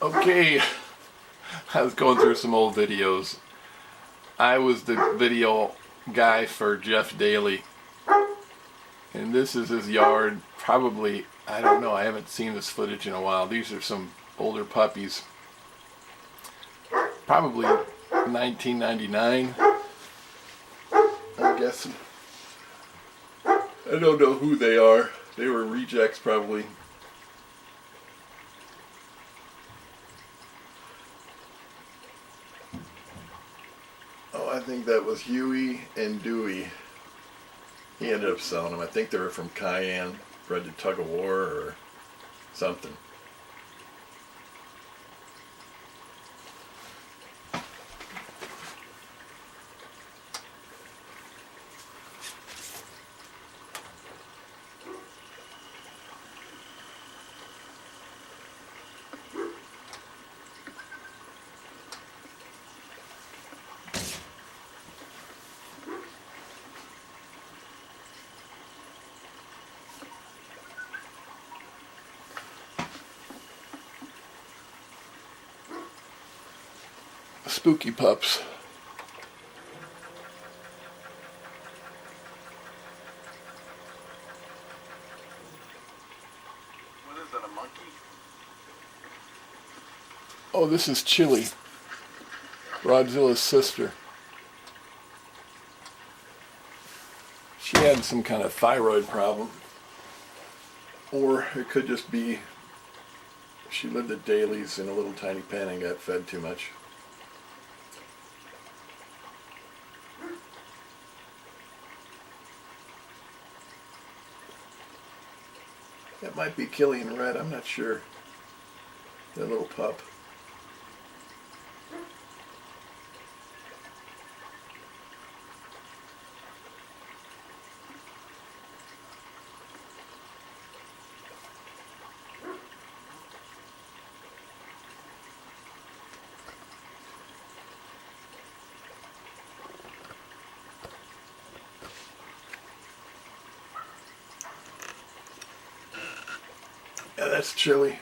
Okay, I was going through some old videos. I was the video guy for Jeff Daly, and this is his yard. Probably, I don't know, I haven't seen this footage in a while. These are some older puppies. Probably 1999, I'm guessing. I don't know who they are. They were rejects probably. Oh, I think that was Huey and Dewey. He ended up selling them. I think they were from Cayenne, bred to Tug of War or something. Spooky pups. What is that, a monkey? Oh, this is Chili, Brodzilla's sister. She had some kind of thyroid problem. Or it could just be she lived at Daly's in a little tiny pen and got fed too much. That might be Killian Red, I'm not sure. That little pup. Yeah, that's Chili.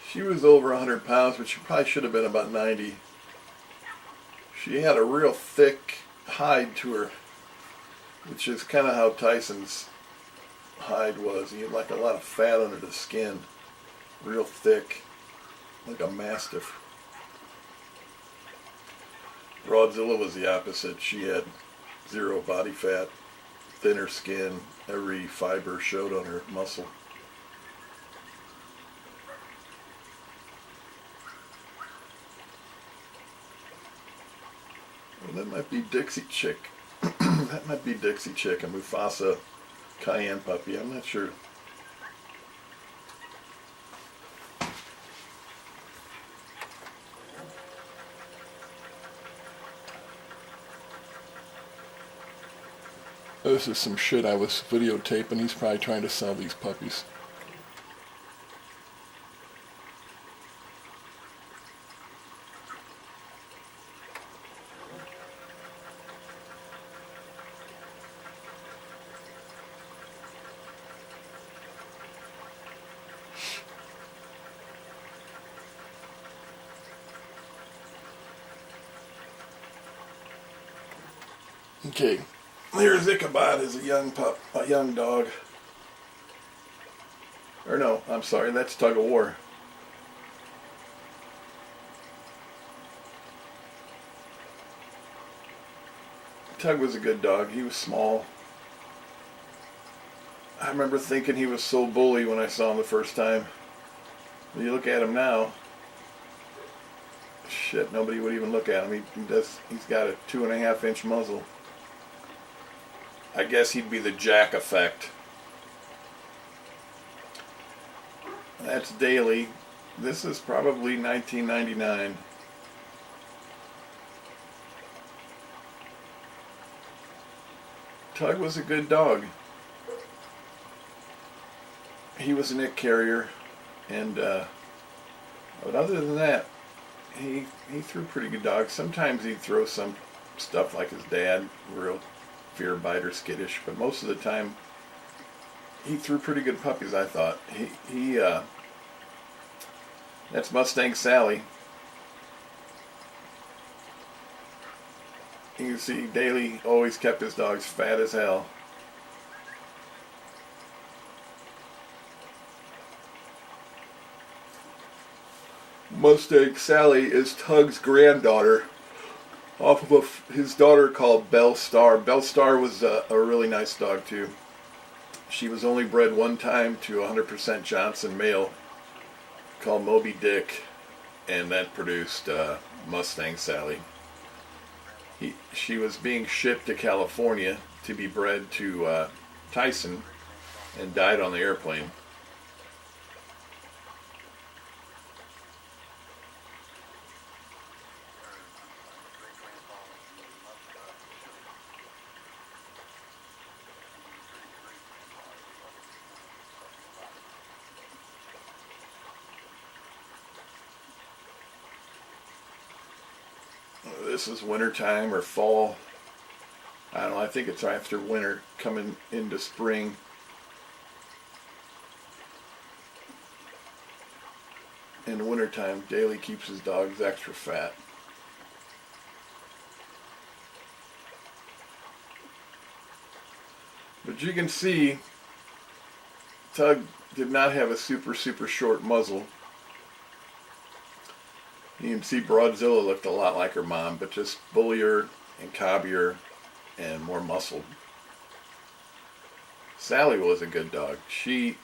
She was over 100 pounds, but she probably should have been about 90. She had a real thick hide to her, which is kind of how Tyson's hide was. He had like a lot of fat under the skin, real thick, like a mastiff. Broadzilla was the opposite. She had zero body fat, thinner skin, every fiber showed on her muscle. Well, that might be Dixie Chick. That might be Dixie Chick, a Mufasa Cayenne puppy. I'm not sure. This is some shit I was videotaping. He's probably trying to sell these puppies. Okay. There's Ichabod as a young pup, a young dog. Or no, I'm sorry, that's Tug of War. Tug was a good dog. He was small. I remember thinking he was so bully when I saw him the first time. When you look at him now, shit, nobody would even look at him. He's got a 2.5-inch muzzle. I guess he'd be the Jack effect. That's Daly. This is probably 1999. Tug was a good dog. He was a Nick carrier, and but other than that, he threw pretty good dogs. Sometimes he'd throw some stuff like his dad, real fear biter, skittish, but most of the time he threw pretty good puppies, I thought. That's Mustang Sally. You can see Daly always kept his dogs fat as hell. Mustang Sally is Tug's granddaughter off of his daughter called Belle Star. Belle Star was a really nice dog too. She was only bred one time to a 100% Johnson male called Moby Dick, and that produced Mustang Sally. She was being shipped to California to be bred to Tyson and died on the airplane. This is wintertime or fall. I don't know, I think it's after winter coming into spring. In the wintertime, Daly keeps his dogs extra fat. But you can see Tug did not have a super short muzzle. You can see Broadzilla looked a lot like her mom, but just bullier and cobbier and more muscled. Sally was a good dog. She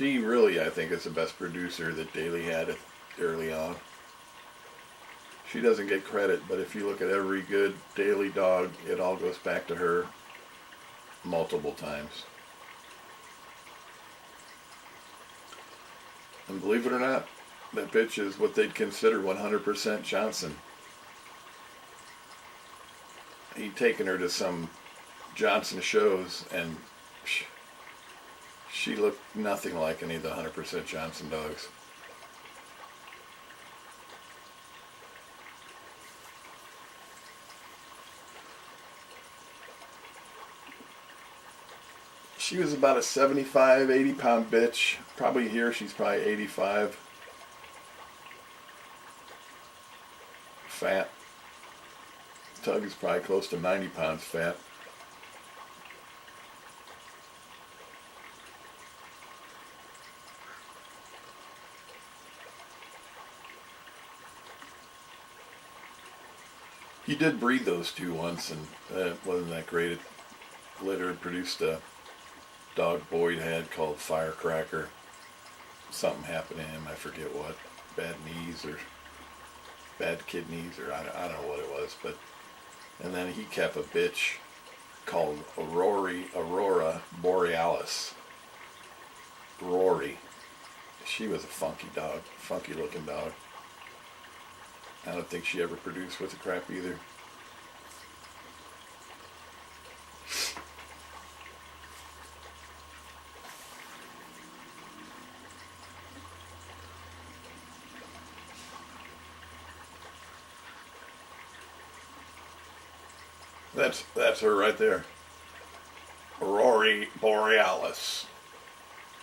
really, I think, is the best producer that Daly had early on. She doesn't get credit, but if you look at every good Daly dog, it all goes back to her multiple times. And believe it or not, that bitch is what they'd consider 100% Johnson. He'd taken her to some Johnson shows, and she looked nothing like any of the 100% Johnson dogs. She was about a 75, 80 pound bitch. Probably here she's probably 85. Fat. Tug is probably close to 90 pounds fat. He did breed those two once, and it wasn't that great. A litter had produced a dog Boyd had called Firecracker. Something happened to him, I forget what. Bad knees or bad kidneys, or I don't know what it was. But and then he kept a bitch called Aurora Borealis. Rory. She was a funky dog, funky looking dog. I don't think she ever produced with the crap either. That's her right there. Rory Borealis.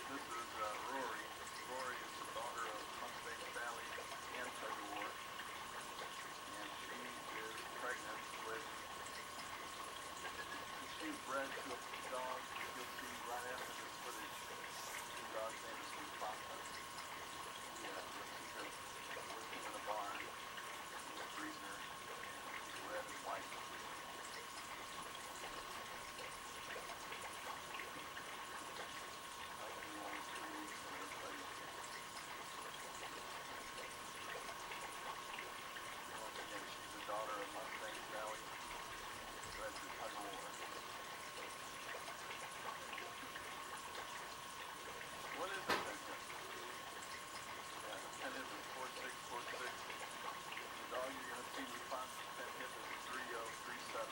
This is Rory. Rory is the daughter of Mustang Sally and Tug of War. And she is pregnant with, she's bred to a dog you'll see right after this footage. The dog's name is Sweet Pasta. Yeah, you'll see her with him in a barn. He's breeding her. She's red and white. Daughter of Mustang Sally, bred to Tug of War. What is the pin? Yeah, the pin hip is 4646. The dog you're going to see responsive pin hip is 3037.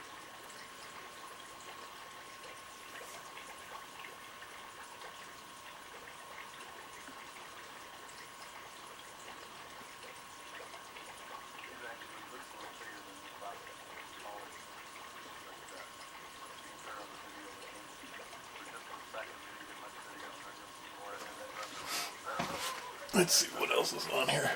Let's see what else is on here?